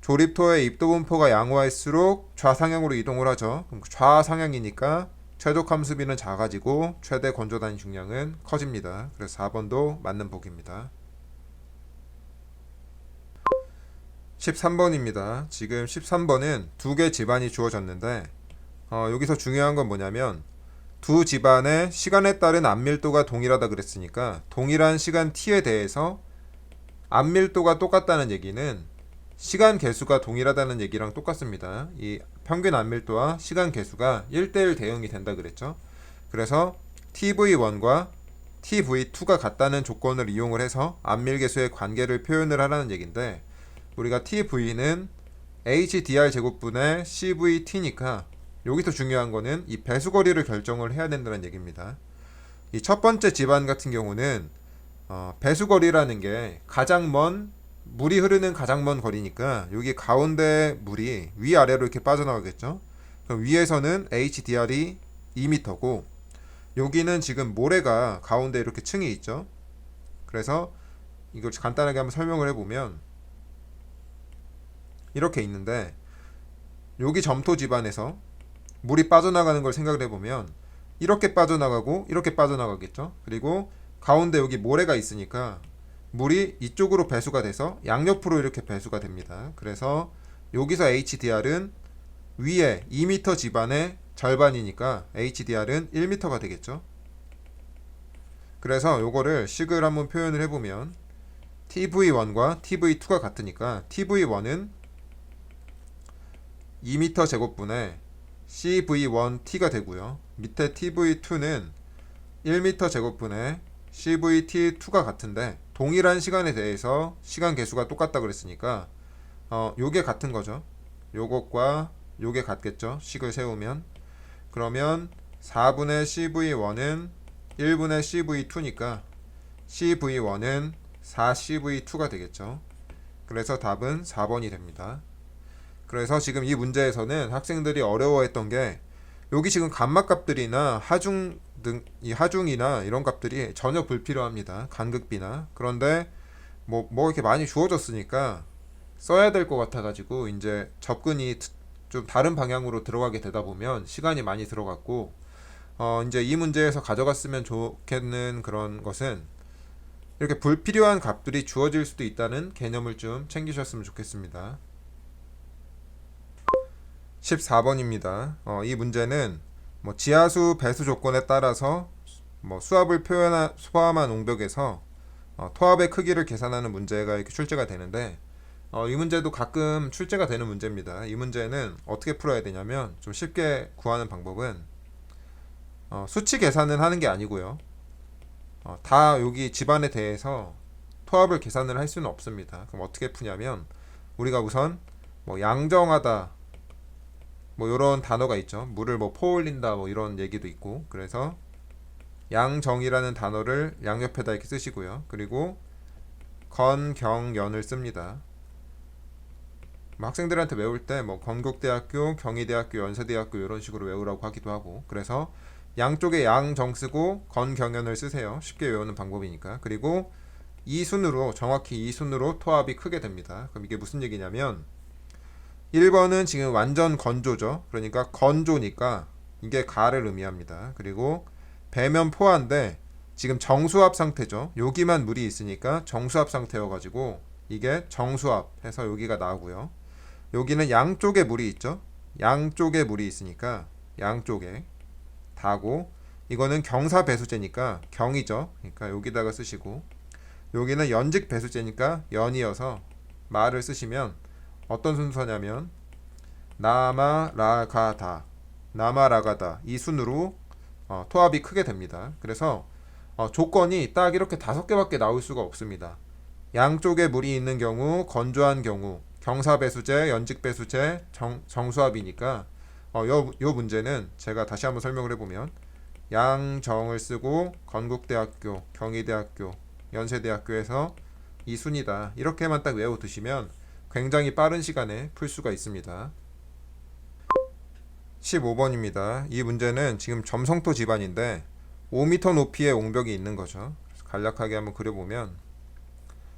조립토의 입도 분포가 양호할수록 좌상향으로 이동을 하죠. 그럼 좌상향이니까 최적 함수비는 작아지고 최대 건조 단위 중량은 커집니다. 그래서 4번도 맞는 보기입니다. 13번입니다. 지금 13번은 두 개 집안이 주어졌는데 여기서 중요한 건 뭐냐면 두 집안의 시간에 따른 안밀도가 동일하다 그랬으니까 동일한 시간 t에 대해서 안밀도가 똑같다는 얘기는 시간 개수가 동일하다는 얘기랑 똑같습니다. 이 평균 안밀도와 시간 개수가 1대1 대응이 된다 그랬죠. 그래서 TV1과 TV2가 같다는 조건을 이용을 해서 안밀계수의 관계를 표현을 하라는 얘기인데, 우리가 TV는 HDR 제곱분의 CVT니까 여기서 중요한 거는 이 배수거리를 결정을 해야 된다는 얘기입니다. 이 첫 번째 집안 같은 경우는 배수거리라는 게 가장 먼 물이 흐르는 가장 먼 거리니까 여기 가운데 물이 위아래로 이렇게 빠져나가겠죠. 그럼 위에서는 HDR이 2m고 여기는 지금 모래가 가운데 이렇게 층이 있죠. 그래서 이걸 간단하게 한번 설명을 해보면 이렇게 있는데, 여기 점토 집안에서 물이 빠져나가는 걸 생각을 해보면 이렇게 빠져나가고 이렇게 빠져나가겠죠. 그리고 가운데 여기 모래가 있으니까 물이 이쪽으로 배수가 돼서 양옆으로 이렇게 배수가 됩니다. 그래서 여기서 HDR은 위에 2m 집안의 절반이니까 HDR은 1m가 되겠죠. 그래서 요거를 식을 한번 표현을 해보면 TV1과 TV2가 같으니까 TV1은 2m 제곱분의 CV1T가 되고요. 밑에 TV2는 1m 제곱분의 CVT2가 같은데 동일한 시간에 대해서 시간 개수가 똑같다 그랬으니까 요게 같은 거죠. 요것과 요게 같겠죠. 식을 세우면. 그러면 4분의 CV1은 1분의 CV2니까 CV1은 4CV2가 되겠죠. 그래서 답은 4번이 됩니다. 그래서 지금 이 문제에서는 학생들이 어려워했던 게 여기 지금 감마값들이나 하중이나 이런 값들이 전혀 불필요합니다. 간극비나. 그런데 뭐 이렇게 많이 주어졌으니까 써야 될 것 같아가지고 이제 접근이 좀 다른 방향으로 들어가게 되다 보면 시간이 많이 들어갔고, 이제 이 문제에서 가져갔으면 좋겠는 그런 것은 이렇게 불필요한 값들이 주어질 수도 있다는 개념을 좀 챙기셨으면 좋겠습니다. 14번입니다. 이 문제는 뭐 지하수 배수 조건에 따라서 뭐 수압을 포함한 옹벽에서 토합의 크기를 계산하는 문제가 이렇게 출제가 되는데, 이 문제도 가끔 출제가 되는 문제입니다. 이 문제는 어떻게 풀어야 되냐면 좀 쉽게 구하는 방법은 수치 계산은 하는 게 아니고요. 다 여기 집안에 대해서 토합을 계산을 할 수는 없습니다. 그럼 어떻게 푸냐면 우리가 우선 뭐 양정하다 뭐 이런 단어가 있죠. 물을 뭐 퍼올린다 뭐 이런 얘기도 있고, 그래서 양정이라는 단어를 양옆에다 이렇게 쓰시고요. 그리고 건경연을 씁니다. 학생들한테 외울 때 뭐 건국대학교, 경희대학교, 연세대학교 이런 식으로 외우라고 하기도 하고, 그래서 양쪽에 양정 쓰고 건경연을 쓰세요. 쉽게 외우는 방법이니까. 그리고 이 순으로, 정확히 이 순으로 토합이 크게 됩니다. 그럼 이게 무슨 얘기냐면 1번은 지금 완전 건조죠. 그러니까 건조니까 이게 가를 의미합니다. 그리고 배면 포화인데 지금 정수압 상태죠. 여기만 물이 있으니까 정수압 상태여가지고 이게 정수압 해서 여기가 나오고요. 여기는 양쪽에 물이 있죠. 양쪽에 물이 있으니까 양쪽에 다고, 이거는 경사 배수제니까 경이죠. 그러니까 여기다가 쓰시고, 여기는 연직 배수제니까 연이어서 말을 쓰시면 어떤 순서냐면 나마라가다 이 순으로 토합이 크게 됩니다. 그래서 조건이 딱 이렇게 5개밖에 나올 수가 없습니다. 양쪽에 물이 있는 경우, 건조한 경우, 경사배수제, 연직배수제, 정수합이니까 요 문제는 제가 다시 한번 설명을 해보면 양정을 쓰고 건국대학교, 경희대학교, 연세대학교에서 이 순이다. 이렇게만 딱 외워두시면 굉장히 빠른 시간에 풀 수가 있습니다. 15번입니다. 이 문제는 지금 점성토 집안인데 5m 높이의 옹벽이 있는 거죠. 간략하게 한번 그려보면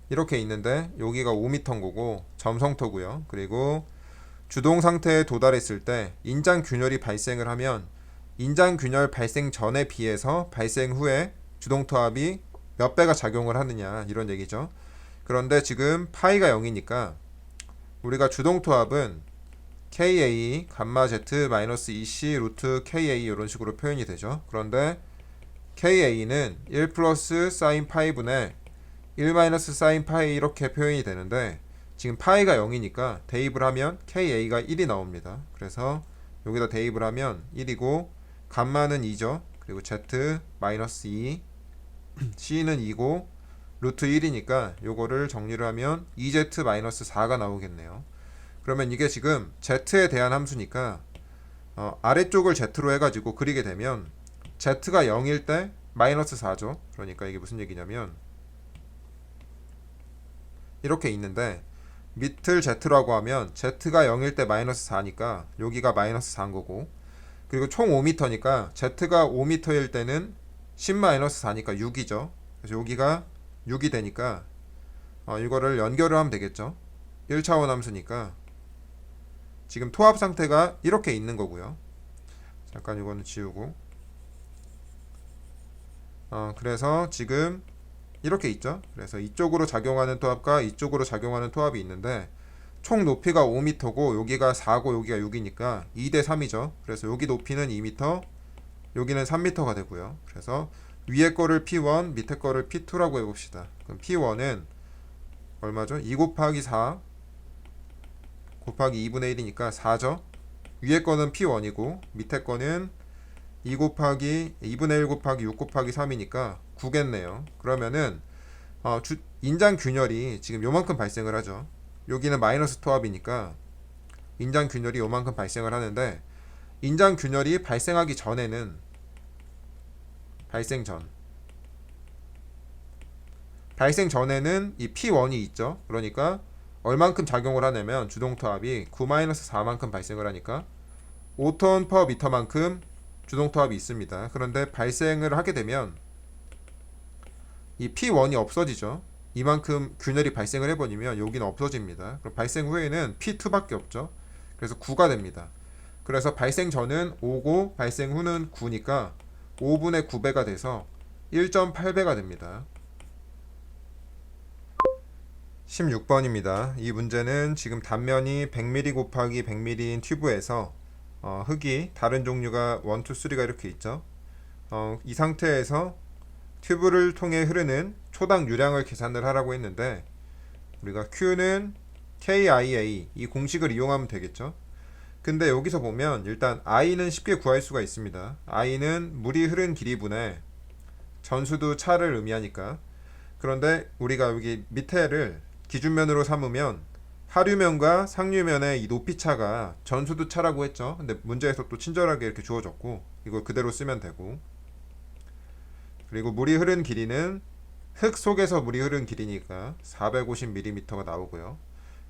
이렇게 있는데 여기가 5m인 거고 점성토고요. 그리고 주동 상태에 도달했을 때 인장 균열이 발생을 하면 인장 균열 발생 전에 비해서 발생 후에 주동 토합이 몇 배가 작용을 하느냐 이런 얘기죠. 그런데 지금 파이가 0이니까 우리가 주동 토합은 KA 감마 Z 마이너스 EC 루트 KA 이런 식으로 표현이 되죠. 그런데 KA는 1 플러스 사인 파이분의 1 마이너스 사인 파이 이렇게 표현이 되는데 지금 파이가 0이니까 대입을 하면 KA가 1이 나옵니다. 그래서 여기다 대입을 하면 1이고 감마는 2죠. 그리고 Z 마이너스 2 C는 2고 루트 1이니까 요거를 정리를 하면 2Z 마이너스 4가 나오겠네요. 그러면 이게 지금 Z에 대한 함수니까 아래쪽을 Z로 해가지고 그리게 되면 Z가 0일 때 마이너스 4죠. 그러니까 이게 무슨 얘기냐면 이렇게 있는데 밑을 Z라고 하면 Z가 0일 때 마이너스 4니까 여기가 마이너스 4인 거고 그리고 총 5m니까 Z가 5m일 때는 10 마이너스 4니까 6이죠. 그래서 여기가 6이 되니까 이거를 연결을 하면 되겠죠. 1차원 함수니까 지금 토합 상태가 이렇게 있는 거고요. 잠깐 이거는 지우고 그래서 지금 이렇게 있죠. 그래서 이쪽으로 작용하는 토합과 이쪽으로 작용하는 토합이 있는데 총 높이가 5m고 여기가 4고 여기가 6이니까 2대 3이죠. 그래서 여기 높이는 2m, 여기는 3m가 되고요. 그래서 위에 거를 P1, 밑에 거를 P2라고 해봅시다. 그럼 P1은 얼마죠? 2 곱하기 4 곱하기 2분의 1이니까 4죠. 위에 거는 P1이고 밑에 거는 2 곱하기 2분의 1 곱하기 6 곱하기 3이니까 9겠네요. 그러면은 인장 균열이 지금 요만큼 발생을 하죠. 여기는 마이너스 토합이니까 인장 균열이 요만큼 발생을 하는데 인장 균열이 발생하기 전에는 발생 전에는 이 P1이 있죠. 그러니까 얼만큼 작용을 하냐면 주동토합이 9-4만큼 발생을 하니까 5톤 퍼 미터만큼 주동토합이 있습니다. 그런데 발생을 하게 되면 이 P1이 없어지죠. 이만큼 균열이 발생을 해버리면 여기는 없어집니다. 그럼 발생 후에는 P2밖에 없죠. 그래서 9가 됩니다. 그래서 발생 전은 5고 발생 후는 9니까 5분의 9배가 돼서 1.8배가 됩니다. 16번입니다. 이 문제는 지금 단면이 100mm 곱하기 100mm인 튜브에서 흙이 다른 종류가 1, 2, 3가 이렇게 있죠. 이 상태에서 튜브를 통해 흐르는 초당 유량을 계산을 하라고 했는데 우리가 Q는 KIA 이 공식을 이용하면 되겠죠. 근데 여기서 보면 일단 I는 쉽게 구할 수가 있습니다. I는 물이 흐른 길이분의 전수도 차를 의미하니까. 그런데 우리가 여기 밑에를 기준면으로 삼으면 하류면과 상류면의 이 높이 차가 전수도 차라고 했죠. 근데 문제에서 또 친절하게 이렇게 주어졌고 이걸 그대로 쓰면 되고 그리고 물이 흐른 길이는 흙 속에서 물이 흐른 길이니까 450mm가 나오고요.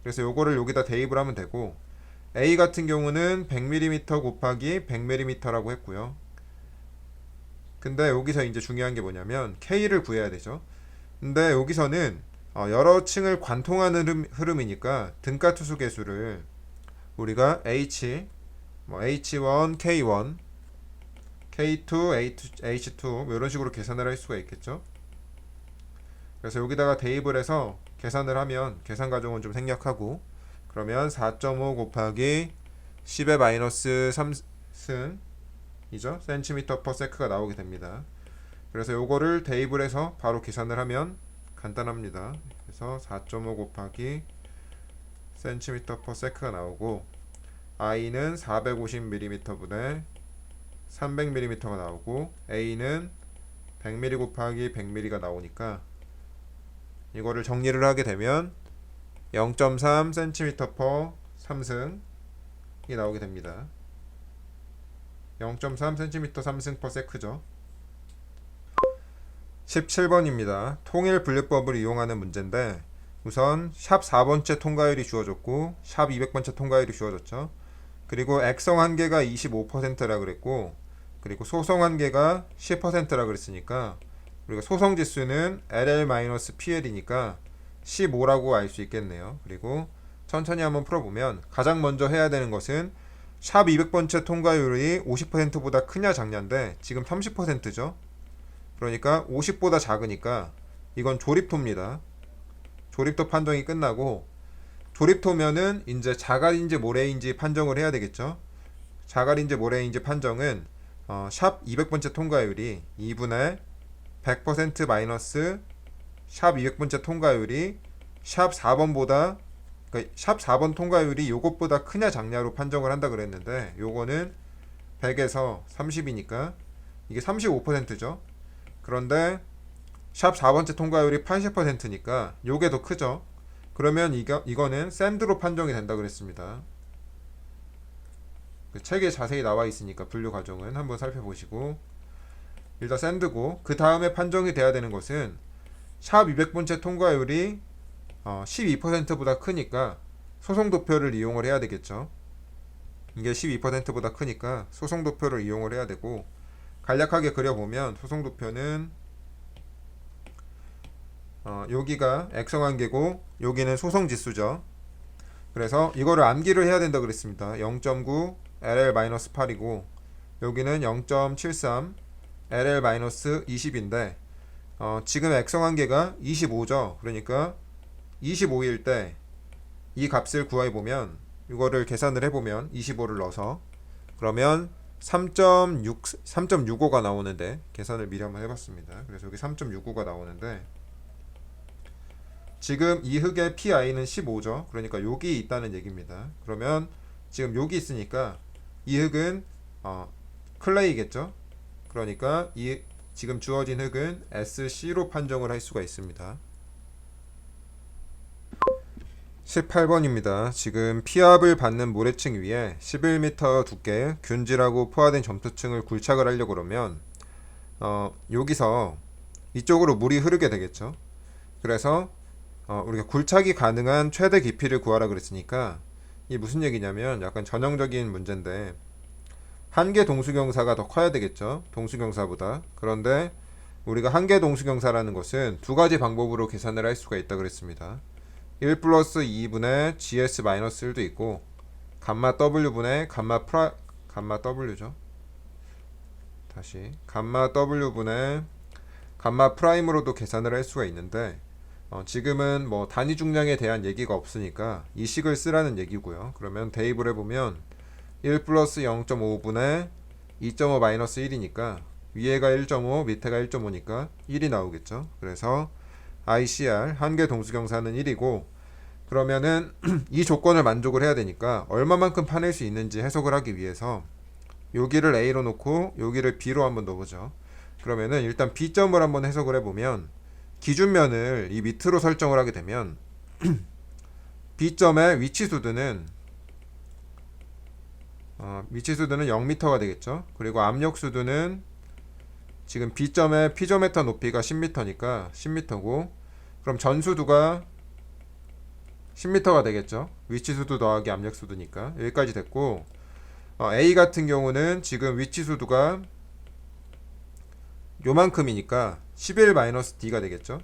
그래서 요거를 여기다 대입을 하면 되고 A 같은 경우는 100mm 곱하기 100mm라고 했고요. 근데 여기서 이제 중요한 게 뭐냐면 K를 구해야 되죠. 근데 여기서는 여러 층을 관통하는 흐름이니까 등가투수 계수를 우리가 H, H1, K1, K2, H2 이런 식으로 계산을 할 수가 있겠죠. 그래서 여기다가 대입을 해서 계산을 하면 계산 과정은 좀 생략하고 그러면 4.5 곱하기 10의 마이너스 3승 이죠. 센티미터 퍼 세크가 나오게 됩니다. 그래서 요거를 대입을 해서 바로 계산을 하면 간단합니다. 그래서 4.5 곱하기 센티미터 퍼 세크가 나오고 I는 450mm 분의 300mm가 나오고 A는 100mm 곱하기 100mm가 나오니까 이거를 정리를 하게 되면 0.3cm/3승이 나오게 됩니다. 0.3cm/3승/s죠. 17번입니다. 통일 분류법을 이용하는 문제인데 우선 샵 4번째 통과율이 주어졌고 샵 200번째 통과율이 주어졌죠. 그리고 액성 한계가 25%라 그랬고 그리고 소성 한계가 10%라 그랬으니까 우리가 소성 지수는 LL-PL이니까 15라고 알 수 있겠네요. 그리고 천천히 한번 풀어보면 가장 먼저 해야 되는 것은 샵 200번째 통과율이 50%보다 크냐 작냐인데 지금 30%죠. 그러니까 50보다 작으니까 이건 조립토입니다. 조립토 판정이 끝나고 조립토면은 이제 자갈인지 모래인지 판정을 해야 되겠죠. 자갈인지 모래인지 판정은 샵 200번째 통과율이 2분의 100% 마이너스 샵 200번째 통과율이 샵 4번보다 그러니까 샵 4번 통과율이 요것보다 크냐 작냐로 판정을 한다 그랬는데 요거는 100에서 30이니까 이게 35%죠. 그런데 샵 4번째 통과율이 80%니까 요게 더 크죠. 그러면 이거는 샌드로 판정이 된다 그랬습니다. 그 책에 자세히 나와 있으니까 분류 과정은 한번 살펴보시고 일단 샌드고 그 다음에 판정이 돼야 되는 것은 샵 200번째 통과율이 12%보다 크니까 소송도표를 이용을 해야 되겠죠. 이게 12%보다 크니까 소송도표를 이용을 해야 되고 간략하게 그려보면 소송도표는 여기가 액성한계고 여기는 소성지수죠. 그래서 이거를 암기를 해야 된다 그랬습니다. 0.9 LL-8이고 여기는 0.73 LL-20인데 지금 액성한계가 25죠. 그러니까 25일 때 이 값을 구해보면 이거를 계산을 해보면 25를 넣어서 그러면 3.65가 나오는데 계산을 미리 한번 해봤습니다. 그래서 여기 3.65가 나오는데 지금 이 흙의 PI는 15죠. 그러니까 여기 있다는 얘기입니다. 그러면 지금 여기 있으니까 이 흙은 클레이겠죠. 그러니까 이 지금 주어진 흙은 SC로 판정을 할 수가 있습니다. 18번입니다. 지금 피압을 받는 모래층 위에 11m 두께 균질하고 포화된 점토층을 굴착을 하려고 그러면 여기서 이쪽으로 물이 흐르게 되겠죠. 그래서 우리가 굴착이 가능한 최대 깊이를 구하라 그랬으니까 이 무슨 얘기냐면 약간 전형적인 문제인데 한계 동수경사가 더 커야 되겠죠. 동수경사보다. 그런데 우리가 한계 동수경사라는 것은 두 가지 방법으로 계산을 할 수가 있다 그랬습니다. 1 플러스 2분의 GS 마이너스 1도 있고 감마 W분의 감마 W죠. 다시 감마 W분의 감마 프라임으로도 계산을 할 수가 있는데 지금은 뭐 단위 중량에 대한 얘기가 없으니까 이 식을 쓰라는 얘기고요. 그러면 대입을 해보면 1 플러스 0.5분의 2.5 마이너스 1이니까 위에가 1.5 밑에가 1.5니까 1이 나오겠죠. 그래서 ICR 한계 동수경사는 1이고 그러면은 이 조건을 만족을 해야 되니까 얼마만큼 파낼 수 있는지 해석을 하기 위해서 여기를 A로 놓고 여기를 B로 한번 넣어보죠. 그러면은 일단 B점을 한번 해석을 해보면 기준면을 이 밑으로 설정을 하게 되면 B점의 위치수드는 0m가 되겠죠. 그리고 압력수드는 지금 B점의 피조메터 높이가 10m니까 10m고 그럼 전수두가 10m가 되겠죠. 위치수두 더하기 압력수두니까 여기까지 됐고 A 같은 경우는 지금 위치수두가 요만큼이니까 11-D가 되겠죠.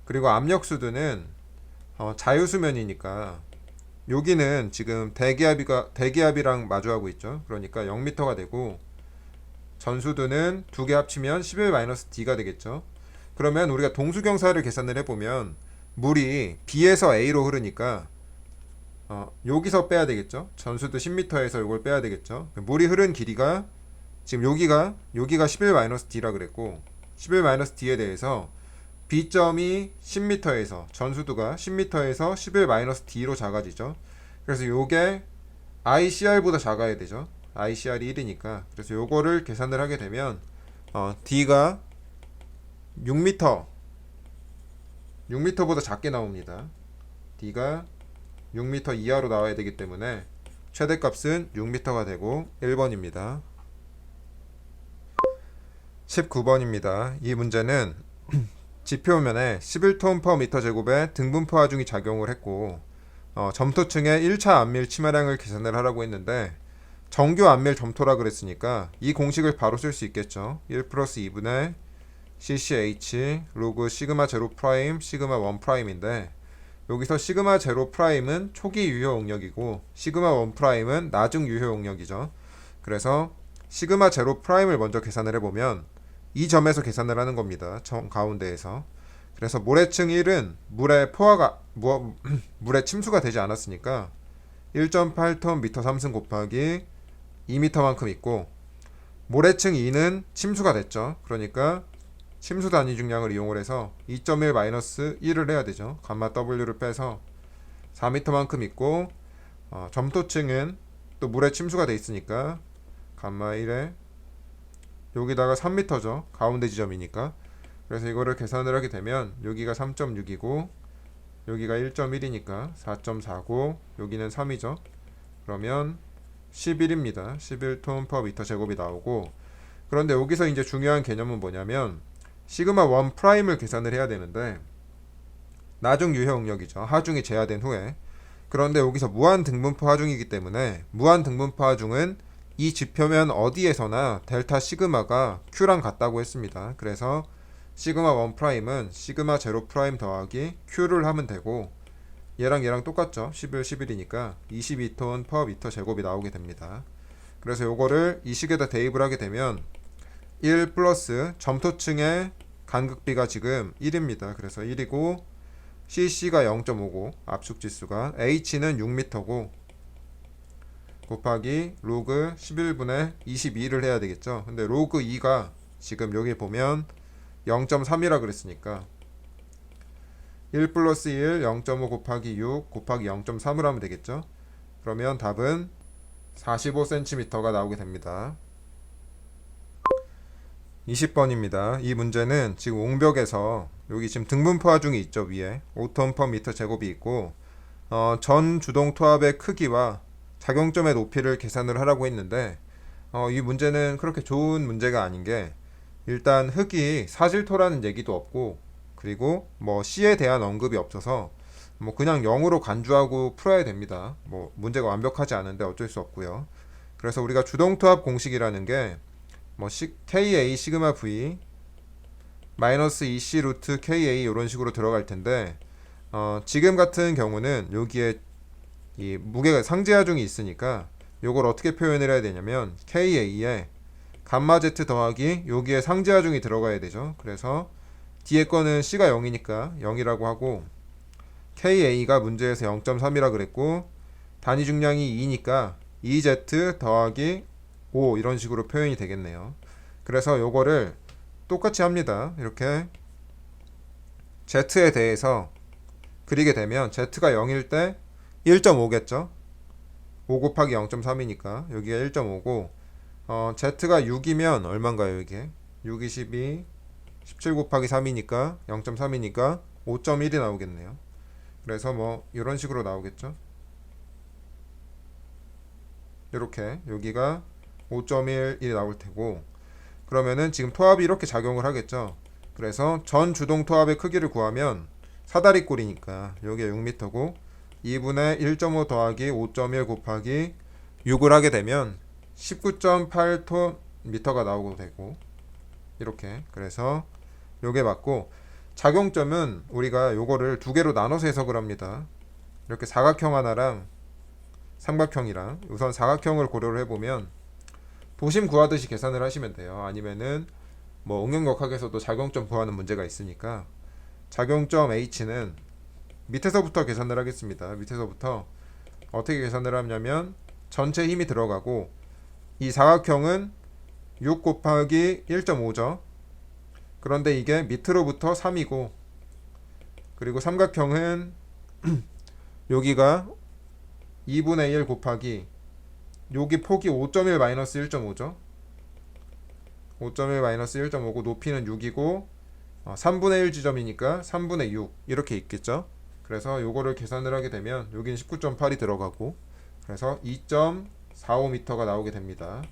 그리고 압력수두는 자유수면이니까 여기는 지금 대기압이랑 마주하고 있죠. 그러니까 0m가 되고 전수두는 두 개 합치면 11-D가 되겠죠. 그러면 우리가 동수경사를 계산을 해보면 물이 B에서 A로 흐르니까 여기서 빼야 되겠죠. 전수두 10m에서 이걸 빼야 되겠죠. 물이 흐른 길이가 지금 여기가 11-D라 그랬고 11-D에 대해서 B점이 10m에서 전수두가 10m에서 11-D로 작아지죠. 그래서 요게 ICR보다 작아야 되죠. ICR이 1이니까. 그래서 요거를 계산을 하게 되면 D가 6m 6m보다 작게 나옵니다. D가 6m 이하로 나와야 되기 때문에 최대값은 6m가 되고 1번입니다. 19번입니다. 이 문제는 지표면에 11톤/m 제곱의 등분포 하중이 작용을 했고 점토층의 1차 안밀 침하량을 계산을 하라고 했는데 정규 안밀 점토라 그랬으니까 이 공식을 바로 쓸 수 있겠죠. 1 플러스 2분의 CCH 로그 시그마 제로 프라임 시그마 1 프라임인데 여기서 시그마 제로 프라임은 초기 유효 용력이고 시그마 1 프라임은 나중 유효 용력이죠. 그래서 시그마 제로 프라임을 먼저 계산을 해보면 이 점에서 계산을 하는 겁니다. 정 가운데에서. 그래서 모래층 1은 물에 침수가 되지 않았으니까 1.8톤 미터 3승 곱하기 2m만큼 있고 모래층 2는 침수가 됐죠. 그러니까 침수 단위 중량을 이용을 해서 2.1 마이너스 1을 해야 되죠. 감마 W를 빼서 4m만큼 있고 점토층은 또 물에 침수가 돼 있으니까 감마 1에 여기다가 3m죠. 가운데 지점이니까. 그래서 이거를 계산을 하게 되면 여기가 3.6이고 여기가 1.1이니까 4.49 여기는 3이죠. 그러면 11입니다. 11톤/m 제곱이 나오고 그런데 여기서 이제 중요한 개념은 뭐냐면 시그마 1 프라임을 계산을 해야 되는데 나중 유효 용력이죠. 하중이 제하된 후에. 그런데 여기서 무한 등분포 하중이기 때문에 무한 등분포 하중은 이 지표면 어디에서나 델타 시그마가 Q랑 같다고 했습니다. 그래서 시그마 1 프라임은 시그마 제로 프라임 더하기 Q를 하면 되고 얘랑 얘랑 똑같죠. 11, 11이니까 22톤/m 제곱이 나오게 됩니다. 그래서 요거를 이 식에다 대입을 하게 되면 1 플러스 점토층의 간극비가 지금 1입니다. 그래서 1이고 CC가 0.5고 압축지수가 H는 6m고 곱하기 로그 11분의 22를 해야 되겠죠. 근데 로그 2가 지금 여기 보면 0.3이라 그랬으니까 1 플러스 1 0.5 곱하기 6 곱하기 0.3을 하면 되겠죠. 그러면 답은 45cm가 나오게 됩니다. 20번입니다. 이 문제는 지금 옹벽에서 여기 지금 등분포 하중이 있죠. 위에 5톤/m 제곱이 있고 전 주동 토합의 크기와 작용점의 높이를 계산을 하라고 했는데 이 문제는 그렇게 좋은 문제가 아닌 게 일단 흙이 사질토라는 얘기도 없고 그리고 뭐 C에 대한 언급이 없어서 뭐 그냥 0으로 간주하고 풀어야 됩니다. 뭐 문제가 완벽하지 않은데 어쩔 수 없고요. 그래서 우리가 주동토합 공식이라는 게 뭐 KA 시그마 V 마이너스 EC 루트 KA 이런 식으로 들어갈 텐데 지금 같은 경우는 여기에 이 무게가 상제하중이 있으니까 요걸 어떻게 표현을 해야 되냐면 KA에 감마 Z 더하기 여기에 상제하중이 들어가야 되죠. 그래서 뒤에 거는 C가 0이니까 0이라고 하고 KA가 문제에서 0.3이라 그랬고 단위 중량이 2니까 EZ 더하기 5 이런 식으로 표현이 되겠네요. 그래서 요거를 똑같이 합니다. 이렇게 Z에 대해서 그리게 되면 Z가 0일 때 1.5겠죠. 5 곱하기 0.3이니까 여기가 1.5고 Z가 6이면 얼마인가요 이게? 6, 22, 17 곱하기 3이니까 0.3이니까 5.1이 나오겠네요. 그래서 뭐 이런 식으로 나오겠죠. 이렇게 여기가 5.1이 나올 테고 그러면은 지금 토합이 이렇게 작용을 하겠죠. 그래서 전 주동 토합의 크기를 구하면 사다리꼴이니까 여기가 6m고 2분의 1.5 더하기 5.1 곱하기 6을 하게 되면 19.8톤/m가 나오고 되고 이렇게 그래서 요게 맞고 작용점은 우리가 요거를 두 개로 나눠서 해석을 합니다. 이렇게 사각형 하나랑 삼각형이랑 우선 사각형을 고려를 해보면 도심 구하듯이 계산을 하시면 돼요. 아니면은 뭐 응용역학에서도 작용점 구하는 문제가 있으니까 작용점 H는 밑에서부터 계산을 하겠습니다. 밑에서부터 어떻게 계산을 하냐면 전체 힘이 들어가고 이 사각형은 6 곱하기 1.5죠. 그런데 이게 밑으로부터 3이고 그리고 삼각형은 여기가 2분의 1 곱하기 여기 폭이 5.1 마이너스 1.5죠. 5.1 마이너스 1.5고 높이는 6이고 3분의 1 지점이니까 3분의 6 이렇게 있겠죠. 그래서 요거를 계산을 하게 되면 여기는 19.8이 들어가고 그래서 2.45m가 나오게 됩니다.